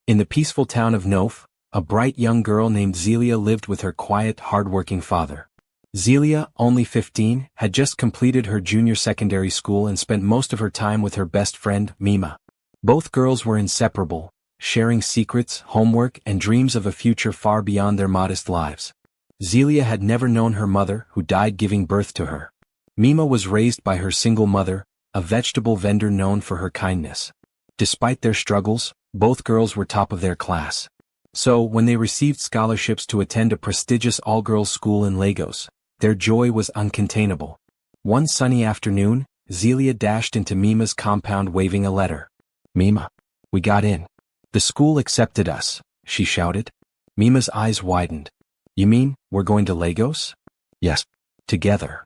In the peaceful town of Nof, a bright young girl named Zelia lived with her quiet, hard-working father. Zelia, only 15, had just completed her junior secondary school and spent most of her time with her best friend, Mima. Both girls were inseparable, sharing secrets, homework, and dreams of a future far beyond their modest lives. Zelia had never known her mother, who died giving birth to her. Mima was raised by her single mother, a vegetable vendor known for her kindness. Despite their struggles, both girls were top of their class. So, when they received scholarships to attend a prestigious all-girls school in Lagos, their joy was uncontainable. One sunny afternoon, Zelia dashed into Mima's compound waving a letter. "Mima, we got in. The school accepted us," she shouted. Mima's eyes widened. "You mean, we're going to Lagos?" "Yes. Together."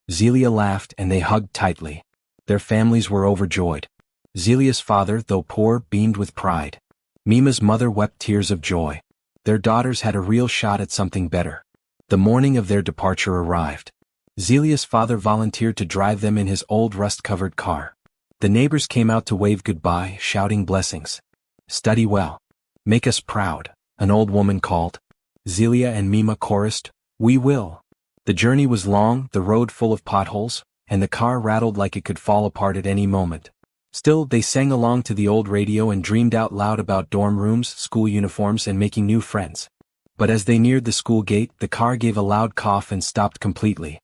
Zelia laughed and they hugged tightly. Their families were overjoyed. Zelia's father, though poor, beamed with pride. Mima's mother wept tears of joy. Their daughters had a real shot at something better. The morning of their departure arrived. Zelia's father volunteered to drive them in his old rust-covered car. The neighbors came out to wave goodbye, shouting blessings. "Study well. Make us proud," an old woman called. Zelia and Mima chorused, "We will." The journey was long, the road full of potholes, and the car rattled like it could fall apart at any moment. Still, they sang along to the old radio and dreamed out loud about dorm rooms, school uniforms, and making new friends. But as they neared the school gate, the car gave a loud cough and stopped completely.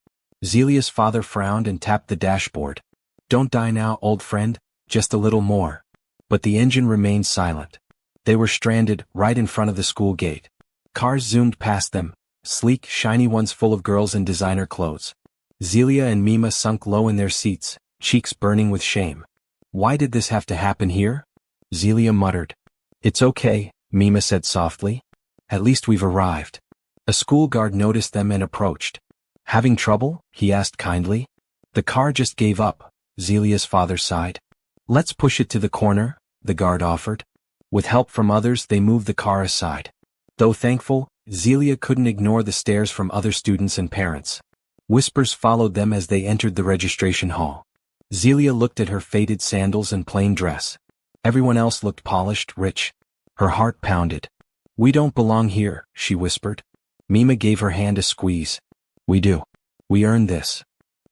Zelia's father frowned and tapped the dashboard. "Don't die now, old friend, just a little more." But the engine remained silent. They were stranded, right in front of the school gate. Cars zoomed past them, sleek, shiny ones full of girls in designer clothes. Zelia and Mima sunk low in their seats, cheeks burning with shame. "Why did this have to happen here?" Zelia muttered. "It's okay," Mima said softly. "At least we've arrived." A school guard noticed them and approached. "Having trouble?" he asked kindly. "The car just gave up," Zelia's father sighed. "Let's push it to the corner," the guard offered. With help from others, they moved the car aside. Though thankful, Zelia couldn't ignore the stares from other students and parents. Whispers followed them as they entered the registration hall. Zelia looked at her faded sandals and plain dress. Everyone else looked polished, rich. Her heart pounded. "We don't belong here," she whispered. Mima gave her hand a squeeze. "We do. We earned this."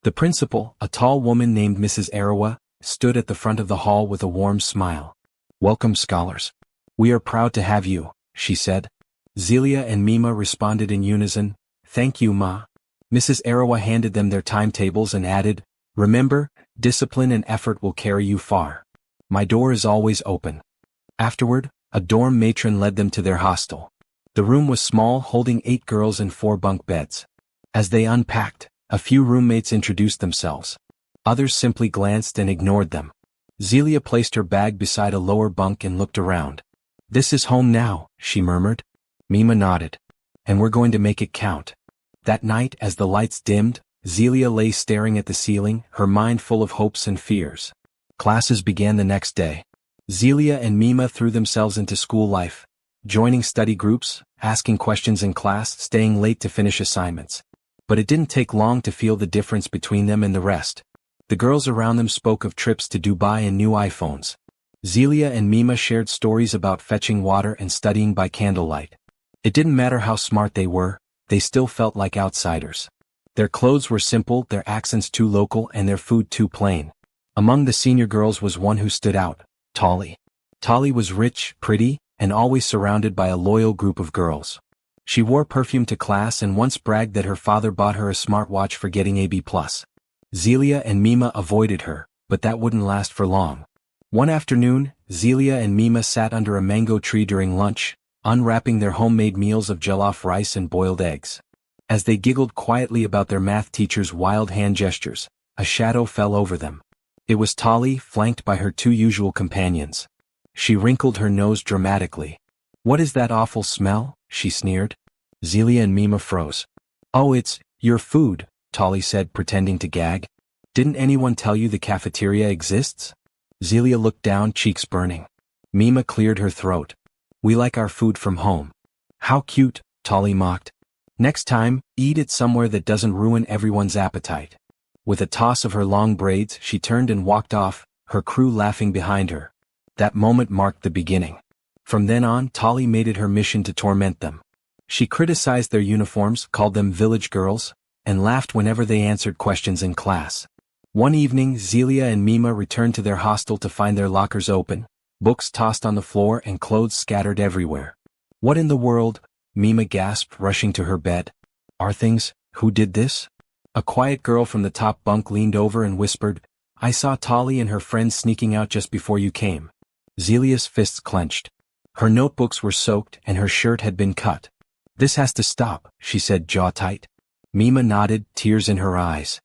The principal, a tall woman named Mrs. Arawa, stood at the front of the hall with a warm smile. "Welcome, scholars. We are proud to have you," she said. Zelia and Mima responded in unison, "Thank you, Ma." Mrs. Arawa handed them their timetables and added, "Remember, discipline and effort will carry you far. My door is always open." Afterward, a dorm matron led them to their hostel. The room was small, holding 8 girls and 4 bunk beds. As they unpacked, a few roommates introduced themselves. Others simply glanced and ignored them. Zelia placed her bag beside a lower bunk and looked around. "This is home now," she murmured. Mima nodded. "And we're going to make it count." That night, as the lights dimmed, Zelia lay staring at the ceiling, her mind full of hopes and fears. Classes began the next day. Zelia and Mima threw themselves into school life, joining study groups, asking questions in class, staying late to finish assignments. But it didn't take long to feel the difference between them and the rest. The girls around them spoke of trips to Dubai and new iPhones. Zelia and Mima shared stories about fetching water and studying by candlelight. It didn't matter how smart they were, they still felt like outsiders. Their clothes were simple, their accents too local, and their food too plain. Among the senior girls was one who stood out, Tali. Tali was rich, pretty, and always surrounded by a loyal group of girls. She wore perfume to class and once bragged that her father bought her a smartwatch for getting a B+. Zelia and Mima avoided her, but that wouldn't last for long. One afternoon, Zelia and Mima sat under a mango tree during lunch, unwrapping their homemade meals of jollof rice and boiled eggs. As they giggled quietly about their math teacher's wild hand gestures, a shadow fell over them. It was Tali, flanked by her 2 usual companions. She wrinkled her nose dramatically. "What is that awful smell?" she sneered. Zelia and Mima froze. "Oh, it's your food," Tali said, pretending to gag. "Didn't anyone tell you the cafeteria exists?" Zelia looked down, cheeks burning. Mima cleared her throat. "We like our food from home." "How cute," Tali mocked. "Next time, eat it somewhere that doesn't ruin everyone's appetite." With a toss of her long braids, she turned and walked off, her crew laughing behind her. That moment marked the beginning. From then on, Tolly made it her mission to torment them. She criticized their uniforms, called them village girls, and laughed whenever they answered questions in class. One evening, Zelia and Mima returned to their hostel to find their lockers open, books tossed on the floor and clothes scattered everywhere. "What in the world?" Mima gasped, rushing to her bed. "Our things? Who did this?" A quiet girl from the top bunk leaned over and whispered, "I saw Tolly and her friends sneaking out just before you came." Zelia's fists clenched. Her notebooks were soaked and her shirt had been cut. "This has to stop," she said, jaw tight. Mima nodded, tears in her eyes.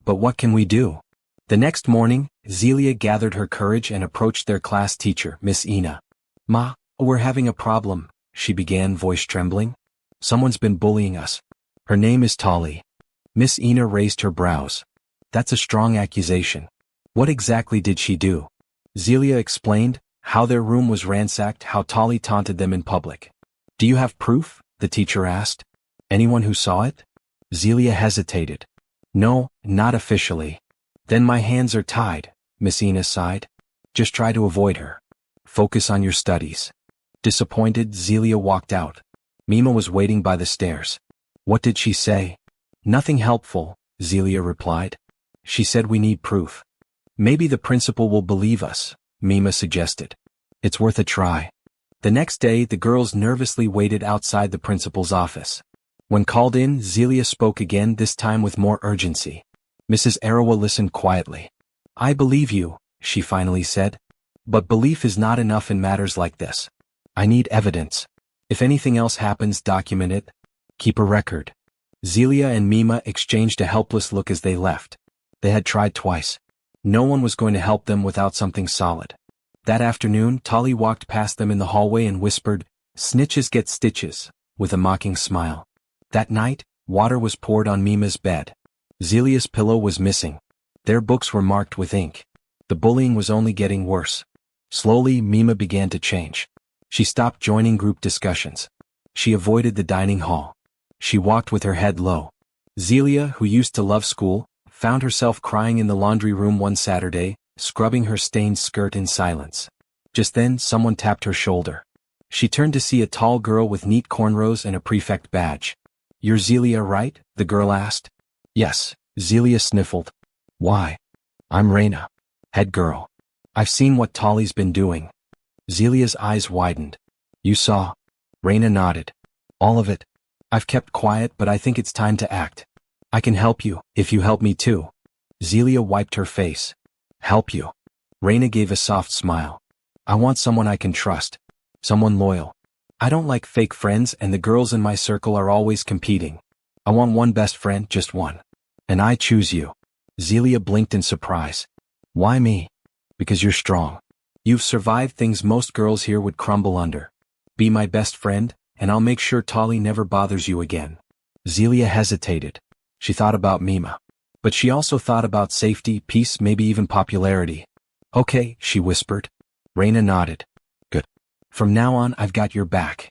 "But what can we do?" The next morning, Zelia gathered her courage and approached their class teacher, Miss Ina. "Ma, we're having a problem," she began, voice trembling. "Someone's been bullying us. Her name is Tolly." Miss Ina raised her brows. "That's a strong accusation. What exactly did she do?" Zelia explained, how their room was ransacked, how Tolly taunted them in public. "Do you have proof?" the teacher asked. "Anyone who saw it?" Zelia hesitated. "No, not officially." "Then my hands are tied," Miss Ina sighed. "Just try to avoid her. Focus on your studies." Disappointed, Zelia walked out. Mima was waiting by the stairs. "What did she say?" "Nothing helpful," Zelia replied. "She said we need proof." "Maybe the principal will believe us," Mima suggested. "It's worth a try." The next day, the girls nervously waited outside the principal's office. When called in, Zelia spoke again, this time with more urgency. Mrs. Arawa listened quietly. "I believe you," she finally said. "But belief is not enough in matters like this. I need evidence. If anything else happens, document it. Keep a record." Zelia and Mima exchanged a helpless look as they left. They had tried twice. No one was going to help them without something solid. That afternoon, Tolly walked past them in the hallway and whispered, "Snitches get stitches," with a mocking smile. That night, water was poured on Mima's bed. Zelia's pillow was missing. Their books were marked with ink. The bullying was only getting worse. Slowly, Mima began to change. She stopped joining group discussions. She avoided the dining hall. She walked with her head low. Zelia, who used to love school, found herself crying in the laundry room one Saturday, scrubbing her stained skirt in silence. Just then, someone tapped her shoulder. She turned to see a tall girl with neat cornrows and a prefect badge. "You're Zelia, right?" the girl asked. "Yes," Zelia sniffled. "Why?" "I'm Reina. Head girl. I've seen what Tolly's been doing." Zelia's eyes widened. "You saw?" Reina nodded. "All of it. I've kept quiet, but I think it's time to act. I can help you, if you help me too." Zelia wiped her face. "Help you?" Reina gave a soft smile. "I want someone I can trust. Someone loyal. I don't like fake friends, and the girls in my circle are always competing. I want one best friend, just one. And I choose you." Zelia blinked in surprise. "Why me?" "Because you're strong. You've survived things most girls here would crumble under. Be my best friend, and I'll make sure Tolly never bothers you again." Zelia hesitated. She thought about Mima. But she also thought about safety, peace, maybe even popularity. "Okay," she whispered. Reina nodded. "Good. From now on, I've got your back."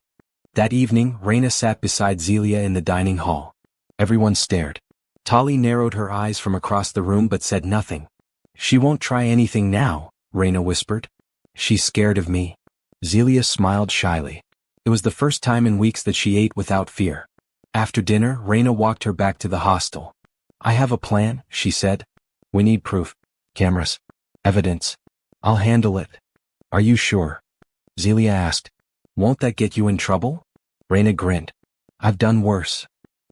That evening, Reina sat beside Zelia in the dining hall. Everyone stared. Tolly narrowed her eyes from across the room but said nothing. "She won't try anything now," Reina whispered. "She's scared of me." Zelia smiled shyly. It was the first time in weeks that she ate without fear. After dinner, Reina walked her back to the hostel. "I have a plan," she said. "We need proof. Cameras. Evidence. I'll handle it." "Are you sure?" Zelia asked. "Won't that get you in trouble?" Reina grinned. "I've done worse."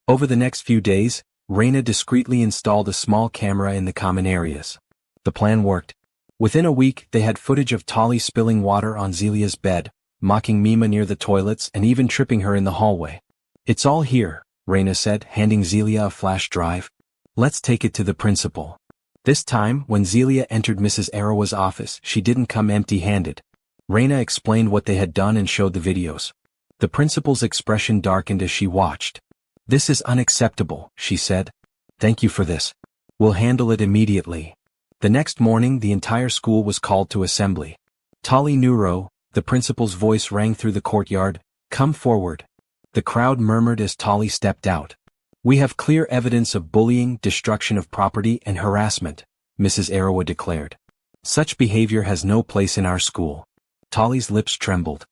Over the next few days, Reina discreetly installed a small camera in the common areas. The plan worked. Within a week, they had footage of Tolly spilling water on Zelia's bed, mocking Mima near the toilets, and even tripping her in the hallway. "It's all here," Reina said, handing Zelia a flash drive. "Let's take it to the principal." This time, when Zelia entered Mrs. Arawa's office, she didn't come empty-handed. Reina explained what they had done and showed the videos. The principal's expression darkened as she watched. "This is unacceptable," she said. "Thank you for this. We'll handle it immediately." The next morning, the entire school was called to assembly. "Tolly Neuro," the principal's voice rang through the courtyard, "come forward." The crowd murmured as Tolly stepped out. "We have clear evidence of bullying, destruction of property, and harassment," Mrs. Arawa declared. "Such behavior has no place in our school." Tolly's lips trembled.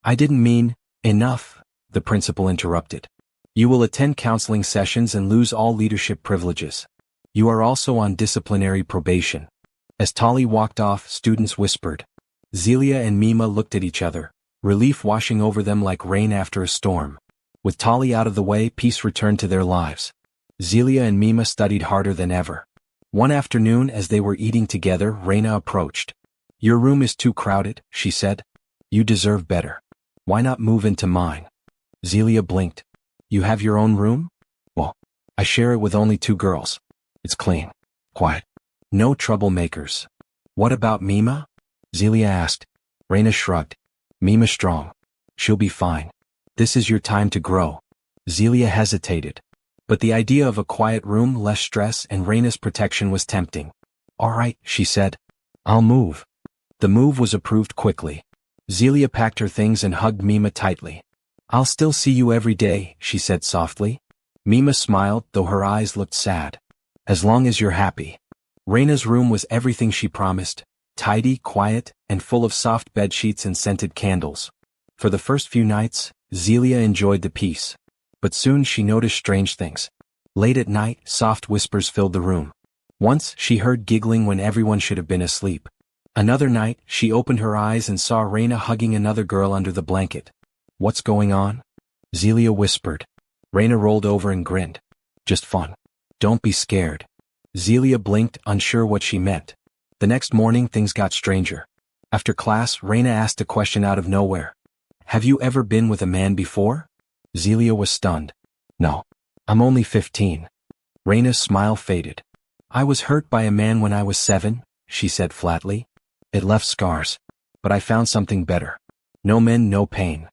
I didn't mean, enough, the principal interrupted. You will attend counseling sessions and lose all leadership privileges. You are also on disciplinary probation. As Tali walked off, students whispered. Zelia and Mima looked at each other, relief washing over them like rain after a storm. With Tali out of the way, peace returned to their lives. Zelia and Mima studied harder than ever. One afternoon, as they were eating together, Reina approached. Your room is too crowded, she said. You deserve better. Why not move into mine? Zelia blinked. You have your own room? Well, I share it with only 2 girls. It's clean. Quiet. No troublemakers. What about Mima? Zelia asked. Reina shrugged. Mima's strong. She'll be fine. This is your time to grow. Zelia hesitated. But the idea of a quiet room, less stress, and Reina's protection was tempting. All right, she said. I'll move. The move was approved quickly. Zelia packed her things and hugged Mima tightly. I'll still see you every day, she said softly. Mima smiled, though her eyes looked sad. As long as you're happy. Reina's room was everything she promised. Tidy, quiet, and full of soft bedsheets and scented candles. For the first few nights, Zelia enjoyed the peace. But soon she noticed strange things. Late at night, soft whispers filled the room. Once, she heard giggling when everyone should have been asleep. Another night, she opened her eyes and saw Reina hugging another girl under the blanket. What's going on? Zelia whispered. Reina rolled over and grinned. Just fun. Don't be scared. Zelia blinked, unsure what she meant. The next morning, things got stranger. After class, Reina asked a question out of nowhere. Have you ever been with a man before? Zelia was stunned. No. I'm only 15. Reina's smile faded. I was hurt by a man when I was 7, she said flatly. It left scars. But I found something better. No men, no pain.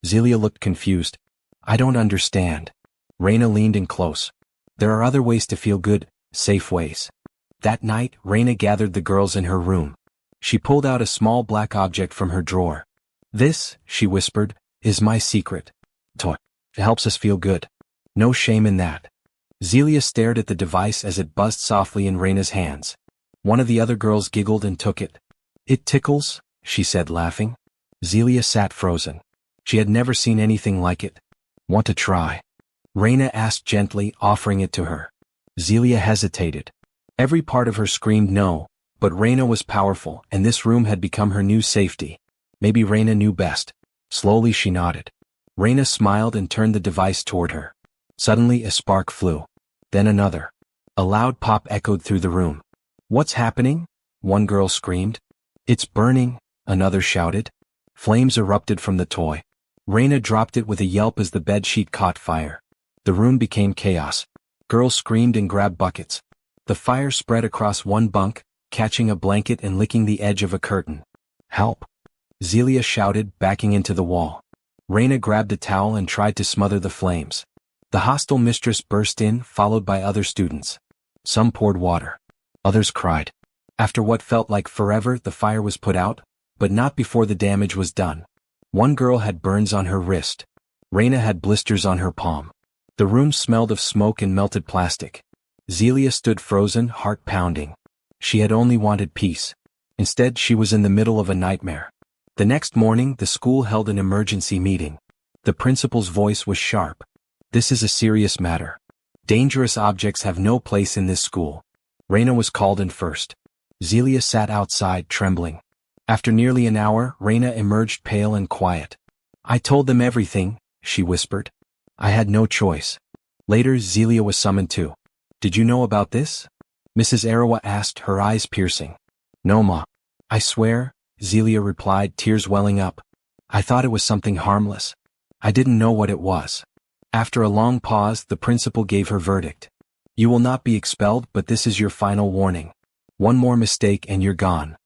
Zelia looked confused. I don't understand. Reina leaned in close. There are other ways to feel good, safe ways. That night, Reina gathered the girls in her room. She pulled out a small black object from her drawer. This, she whispered, is my secret. Toy. It helps us feel good. No shame in that. Zelia stared at the device as it buzzed softly in Reina's hands. One of the other girls giggled and took it. It tickles, she said laughing. Zelia sat frozen. She had never seen anything like it. Want to try? Reina asked gently, offering it to her. Zelia hesitated. Every part of her screamed no, but Reina was powerful, and this room had become her new safety. Maybe Reina knew best. Slowly she nodded. Reina smiled and turned the device toward her. Suddenly a spark flew. Then another. A loud pop echoed through the room. What's happening? One girl screamed. It's burning, another shouted. Flames erupted from the toy. Reina dropped it with a yelp as the bedsheet caught fire. The room became chaos. Girls screamed and grabbed buckets. The fire spread across one bunk, catching a blanket and licking the edge of a curtain. Help! Zelia shouted, backing into the wall. Reina grabbed a towel and tried to smother the flames. The hostile mistress burst in, followed by other students. Some poured water. Others cried. After what felt like forever, the fire was put out, but not before the damage was done. One girl had burns on her wrist. Reina had blisters on her palm. The room smelled of smoke and melted plastic. Zelia stood frozen, heart pounding. She had only wanted peace. Instead, she was in the middle of a nightmare. The next morning, the school held an emergency meeting. The principal's voice was sharp. This is a serious matter. Dangerous objects have no place in this school. Reina was called in first. Zelia sat outside, trembling. After nearly an hour, Reina emerged pale and quiet. I told them everything, she whispered. I had no choice. Later, Zelia was summoned too. Did you know about this? Mrs. Arawa asked, her eyes piercing. No, Ma. I swear, Zelia replied, tears welling up. I thought it was something harmless. I didn't know what it was. After a long pause, the principal gave her verdict. You will not be expelled, but this is your final warning. One more mistake and you're gone.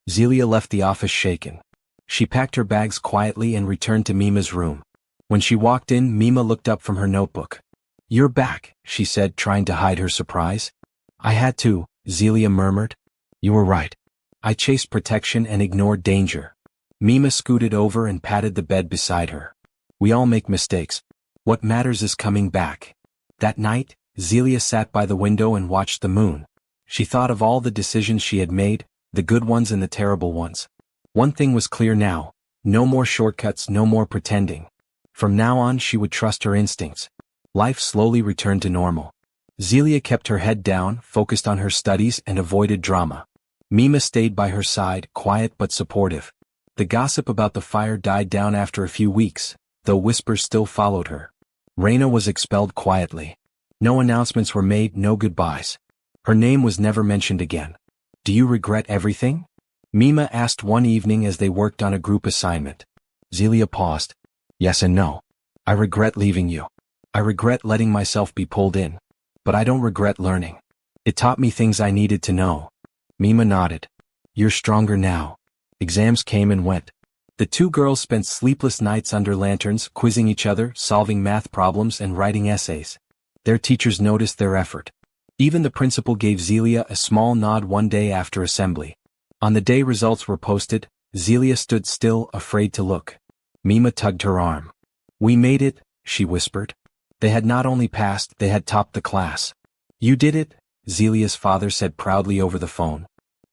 Zelia left the office shaken. She packed her bags quietly and returned to Mima's room. When she walked in, Mima looked up from her notebook. You're back, she said, trying to hide her surprise. I had to, Zelia murmured. You were right. I chased protection and ignored danger. Mima scooted over and patted the bed beside her. We all make mistakes. What matters is coming back. That night, Zelia sat by the window and watched the moon. She thought of all the decisions she had made, the good ones and the terrible ones. One thing was clear now, No more shortcuts, no more pretending. From now on she would trust her instincts. Life slowly returned to normal. Zelia kept her head down, focused on her studies, and avoided drama. Mima stayed by her side, quiet but supportive. The gossip about the fire died down after a few weeks, though whispers still followed her. Reina was expelled quietly. No announcements were made, no goodbyes. Her name was never mentioned again. Do you regret everything? Mima asked one evening as they worked on a group assignment. Zelia paused. Yes and no. I regret leaving you. I regret letting myself be pulled in. But I don't regret learning. It taught me things I needed to know. Mima nodded. You're stronger now. Exams came and went. The two girls spent sleepless nights under lanterns, quizzing each other, solving math problems, and writing essays. Their teachers noticed their effort. Even the principal gave Zelia a small nod one day after assembly. On the day results were posted, Zelia stood still, afraid to look. Mima tugged her arm. We made it, she whispered. They had not only passed, they had topped the class. You did it, Zelia's father said proudly over the phone.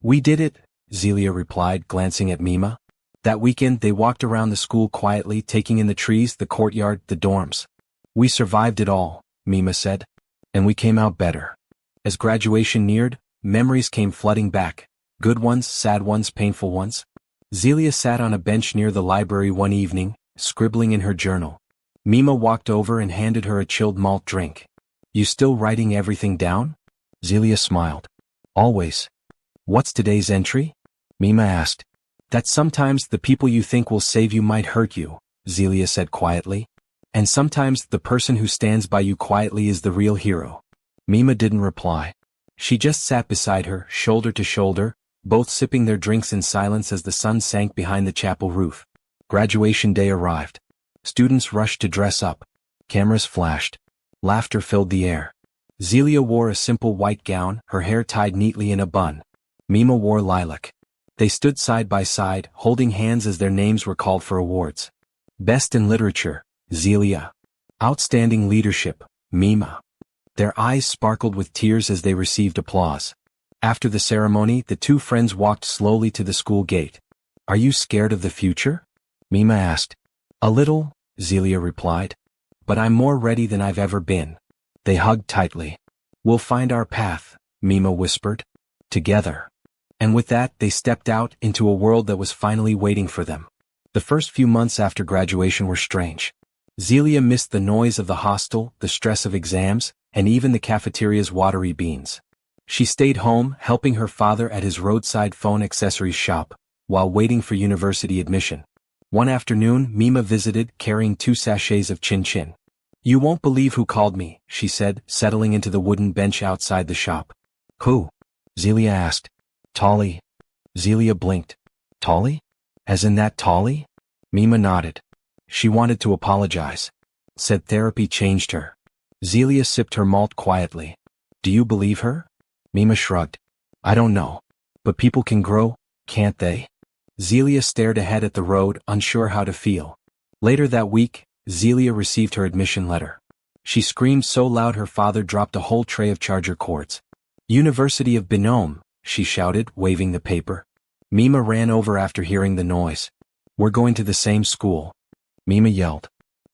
We did it, Zelia replied, glancing at Mima. That weekend they walked around the school quietly, taking in the trees, the courtyard, the dorms. We survived it all, Mima said. And we came out better. As graduation neared, memories came flooding back. Good ones, sad ones, painful ones. Zelia sat on a bench near the library one evening, scribbling in her journal. Mima walked over and handed her a chilled malt drink. You still writing everything down? Zelia smiled. Always. What's today's entry? Mima asked. That sometimes the people you think will save you might hurt you, Zelia said quietly. And sometimes the person who stands by you quietly is the real hero. Mima didn't reply. She just sat beside her, shoulder to shoulder, both sipping their drinks in silence as the sun sank behind the chapel roof. Graduation day arrived. Students rushed to dress up. Cameras flashed. Laughter filled the air. Zelia wore a simple white gown, her hair tied neatly in a bun. Mima wore lilac. They stood side by side, holding hands as their names were called for awards. Best in Literature, Zelia. Outstanding Leadership, Mima. Their eyes sparkled with tears as they received applause. After the ceremony, the two friends walked slowly to the school gate. Are you scared of the future? Mima asked. A little, Zelia replied. But I'm more ready than I've ever been. They hugged tightly. We'll find our path, Mima whispered. Together. And with that, they stepped out into a world that was finally waiting for them. The first few months after graduation were strange. Zelia missed the noise of the hostel, the stress of exams, and even the cafeteria's watery beans. She stayed home, helping her father at his roadside phone accessories shop, while waiting for university admission. One afternoon, Mima visited, carrying 2 sachets of chin-chin. You won't believe who called me, she said, settling into the wooden bench outside the shop. Who? Zelia asked. Tolly. Zelia blinked. Tolly? As in that Tolly? Mima nodded. She wanted to apologize. Said therapy changed her. Zelia sipped her malt quietly. Do you believe her? Mima shrugged. I don't know. But people can grow, can't they? Zelia stared ahead at the road, unsure how to feel. Later that week, Zelia received her admission letter. She screamed so loud her father dropped a whole tray of charger cords. University of Binôme, she shouted, waving the paper. Mima ran over after hearing the noise. We're going to the same school. Mima yelled.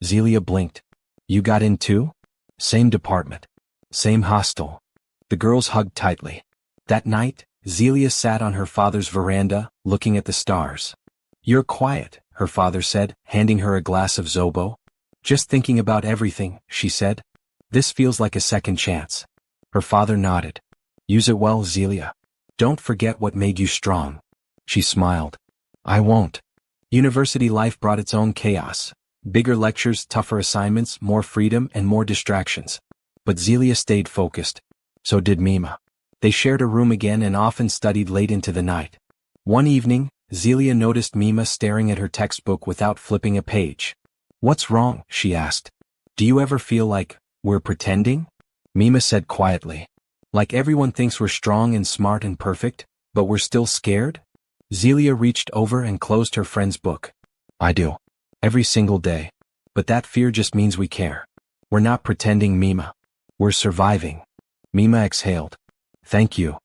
Zelia blinked. You got in too? Same department. Same hostel. The girls hugged tightly. That night, Zelia sat on her father's veranda, looking at the stars. You're quiet, her father said, handing her a glass of Zobo. Just thinking about everything, she said. This feels like a second chance. Her father nodded. Use it well, Zelia. Don't forget what made you strong. She smiled. I won't. University life brought its own chaos. Bigger lectures, tougher assignments, more freedom, and more distractions. But Zelia stayed focused. So did Mima. They shared a room again and often studied late into the night. One evening, Zelia noticed Mima staring at her textbook without flipping a page. What's wrong? She asked. Do you ever feel like we're pretending? Mima said quietly. Like everyone thinks we're strong and smart and perfect, but we're still scared? Zelia reached over and closed her friend's book. I do. Every single day. But that fear just means we care. We're not pretending, Mima. We're surviving. Mima exhaled. Thank you.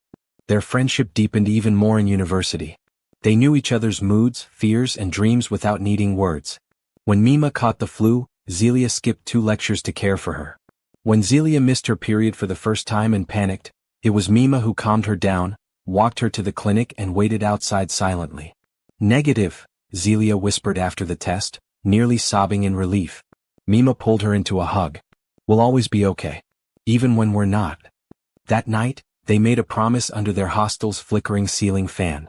Their friendship deepened even more in university. They knew each other's moods, fears, and dreams without needing words. When Mima caught the flu, Zelia skipped 2 lectures to care for her. When Zelia missed her period for the first time and panicked, it was Mima who calmed her down, walked her to the clinic and waited outside silently. "Negative," Zelia whispered after the test, nearly sobbing in relief. Mima pulled her into a hug. "We'll always be okay. Even when we're not." That night, they made a promise under their hostel's flickering ceiling fan.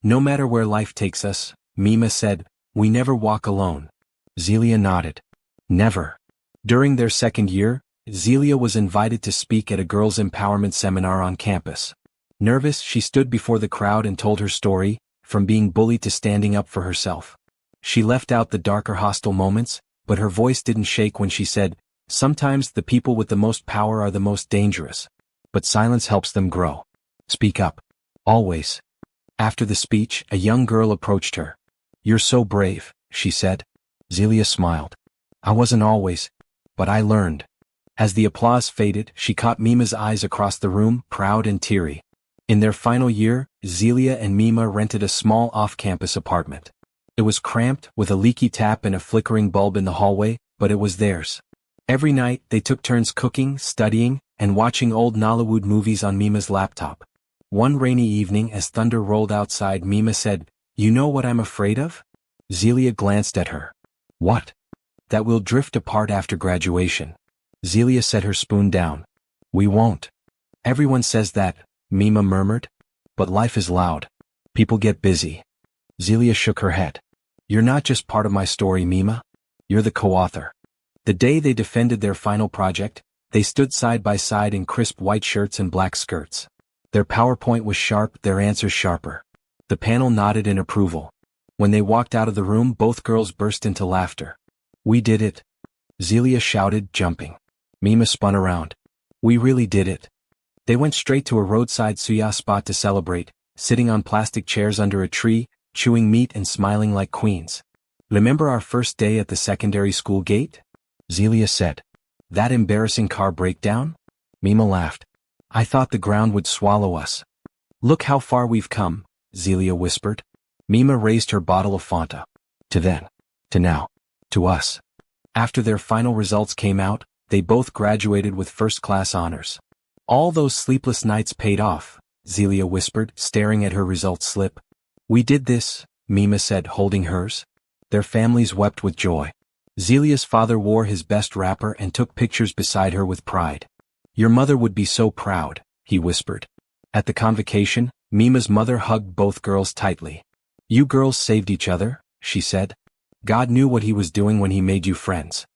"No matter where life takes us," Mima said, "we never walk alone." Zelia nodded. "Never." During their second year, Zelia was invited to speak at a girls' empowerment seminar on campus. Nervous, she stood before the crowd and told her story, from being bullied to standing up for herself. She left out the darker hostile moments, but her voice didn't shake when she said, "Sometimes the people with the most power are the most dangerous. But silence helps them grow. Speak up. Always." After the speech, a young girl approached her. "You're so brave," she said. Zelia smiled. "I wasn't always. But I learned." As the applause faded, she caught Mima's eyes across the room, proud and teary. In their final year, Zelia and Mima rented a small off-campus apartment. It was cramped, with a leaky tap and a flickering bulb in the hallway, but it was theirs. Every night, they took turns cooking, studying, and watching old Nollywood movies on Mima's laptop. One rainy evening, as thunder rolled outside, Mima said, "You know what I'm afraid of?" Zelia glanced at her. "What?" "That we'll drift apart after graduation." Zelia set her spoon down. "We won't." "Everyone says that," Mima murmured. "But life is loud. People get busy." Zelia shook her head. "You're not just part of my story, Mima. You're the co-author." The day they defended their final project, they stood side by side in crisp white shirts and black skirts. Their PowerPoint was sharp, their answers sharper. The panel nodded in approval. When they walked out of the room, both girls burst into laughter. "We did it!" Zelia shouted, jumping. Mima spun around. "We really did it." They went straight to a roadside suya spot to celebrate, sitting on plastic chairs under a tree, chewing meat and smiling like queens. "Remember our first day at the secondary school gate?" Zelia said. "That embarrassing car breakdown?" Mima laughed. "I thought the ground would swallow us." "Look how far we've come," Zelia whispered. Mima raised her bottle of Fanta. "To then. To now. To us." After their final results came out, they both graduated with first-class honors. "All those sleepless nights paid off," Zelia whispered, staring at her results slip. "We did this," Mima said, holding hers. Their families wept with joy. Zelia's father wore his best wrapper and took pictures beside her with pride. "Your mother would be so proud," he whispered. At the convocation, Mima's mother hugged both girls tightly. "You girls saved each other," she said. "God knew what he was doing when he made you friends."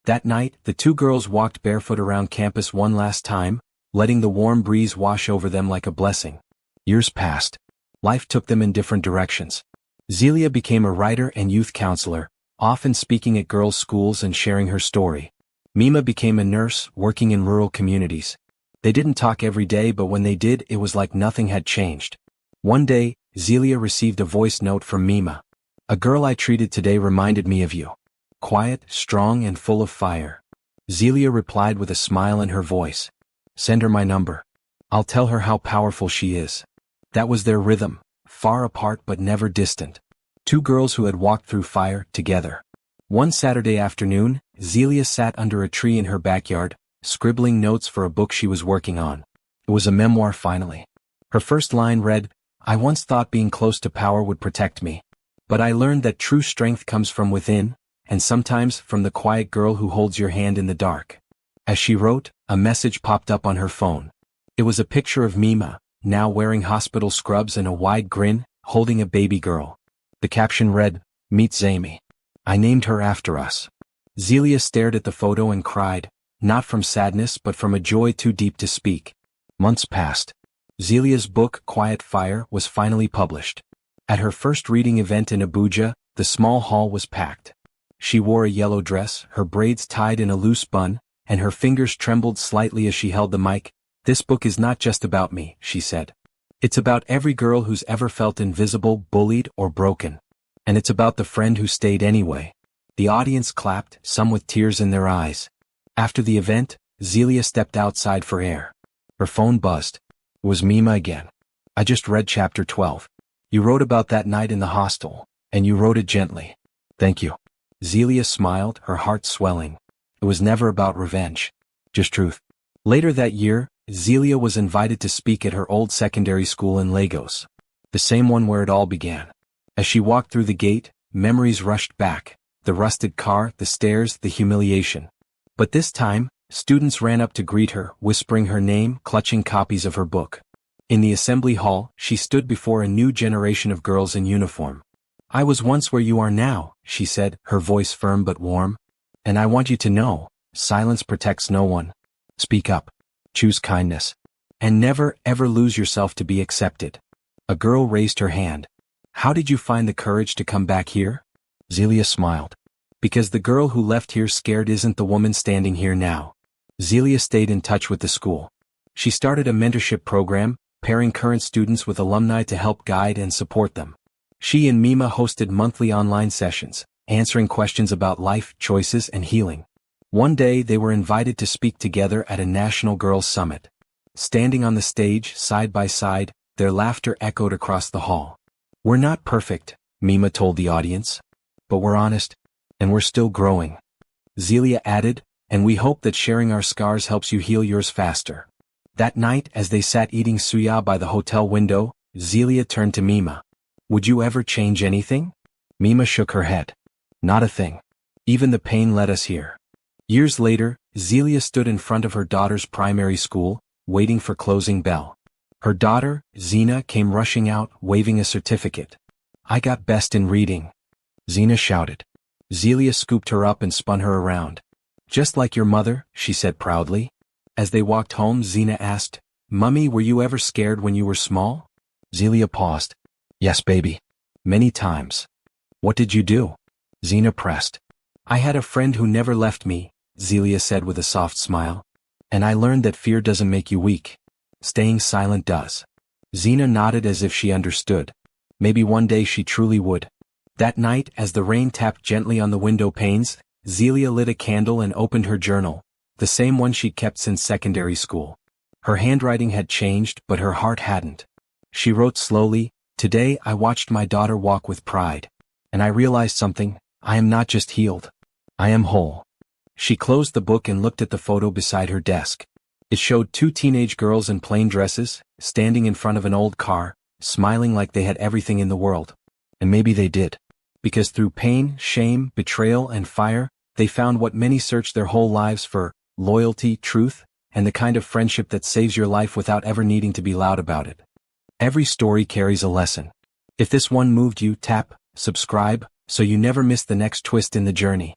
That night, the 2 girls walked barefoot around campus one last time, letting the warm breeze wash over them like a blessing. Years passed. Life took them in different directions. Zelia became a writer and youth counselor, often speaking at girls' schools and sharing her story. Mima became a nurse, working in rural communities. They didn't talk every day, but when they did, it was like nothing had changed. One day, Zelia received a voice note from Mima. "A girl I treated today reminded me of you. Quiet, strong, and full of fire." Zelia replied with a smile in her voice. "Send her my number. I'll tell her how powerful she is." That was their rhythm, far apart but never distant. 2 girls who had walked through fire, together. One Saturday afternoon, Zelia sat under a tree in her backyard, scribbling notes for a book she was working on. It was a memoir finally. Her first line read, "I once thought being close to power would protect me. But I learned that true strength comes from within, and sometimes from the quiet girl who holds your hand in the dark." As she wrote, a message popped up on her phone. It was a picture of Mima, now wearing hospital scrubs and a wide grin, holding a baby girl. The caption read, "Meet Zami. I named her after us." Zelia stared at the photo and cried, not from sadness but from a joy too deep to speak. Months passed. Zelia's book, Quiet Fire, was finally published. At her first reading event in Abuja, the small hall was packed. She wore a yellow dress, her braids tied in a loose bun, and her fingers trembled slightly as she held the mic. "This book is not just about me," she said. "It's about every girl who's ever felt invisible, bullied, or broken. And it's about the friend who stayed anyway." The audience clapped, some with tears in their eyes. After the event, Zelia stepped outside for air. Her phone buzzed. It was Mima again. "I just read chapter 12. You wrote about that night in the hostel, and you wrote it gently. Thank you. Zelia smiled, her heart swelling. It was never about revenge. Just truth. Later that year, Zelia was invited to speak at her old secondary school in Lagos. The same one where it all began. As she walked through the gate, memories rushed back. The rusted car, the stairs, the humiliation. But this time, students ran up to greet her, whispering her name, clutching copies of her book. In the assembly hall, she stood before a new generation of girls in uniform. I was once where you are now, she said, her voice firm but warm. And I want you to know, silence protects no one. Speak up. Choose kindness. And never, ever lose yourself to be accepted. A girl raised her hand. How did you find the courage to come back here? Zelia smiled. Because the girl who left here scared isn't the woman standing here now. Zelia stayed in touch with the school. She started a mentorship program, pairing current students with alumni to help guide and support them. She and Mima hosted monthly online sessions, answering questions about life, choices, and healing. One day they were invited to speak together at a National Girls' Summit. Standing on the stage, side by side, their laughter echoed across the hall. We're not perfect, Mima told the audience. But we're honest, and we're still growing. Zelia added, and we hope that sharing our scars helps you heal yours faster. That night, as they sat eating suya by the hotel window, Zelia turned to Mima. Would you ever change anything? Mima shook her head. Not a thing. Even the pain led us here. Years later, Zelia stood in front of her daughter's primary school, waiting for closing bell. Her daughter, Zena, came rushing out, waving a certificate. I got best in reading. Zena shouted. Zelia scooped her up and spun her around. Just like your mother, she said proudly. As they walked home, Zena asked, Mummy, were you ever scared when you were small? Zelia paused. Yes, baby. Many times. What did you do? Zena pressed. I had a friend who never left me, Zelia said with a soft smile. And I learned that fear doesn't make you weak. Staying silent does. Zena nodded as if she understood. Maybe one day she truly would. That night, as the rain tapped gently on the window panes, Zelia lit a candle and opened her journal, the same one she'd kept since secondary school. Her handwriting had changed, but her heart hadn't. She wrote slowly, Today I watched my daughter walk with pride. And I realized something, I am not just healed. I am whole. She closed the book and looked at the photo beside her desk. It showed two teenage girls in plain dresses, standing in front of an old car, smiling like they had everything in the world. And maybe they did. Because through pain, shame, betrayal, and fire, they found what many searched their whole lives for, loyalty, truth, and the kind of friendship that saves your life without ever needing to be loud about it. Every story carries a lesson. If this one moved you, tap subscribe, so you never miss the next twist in the journey.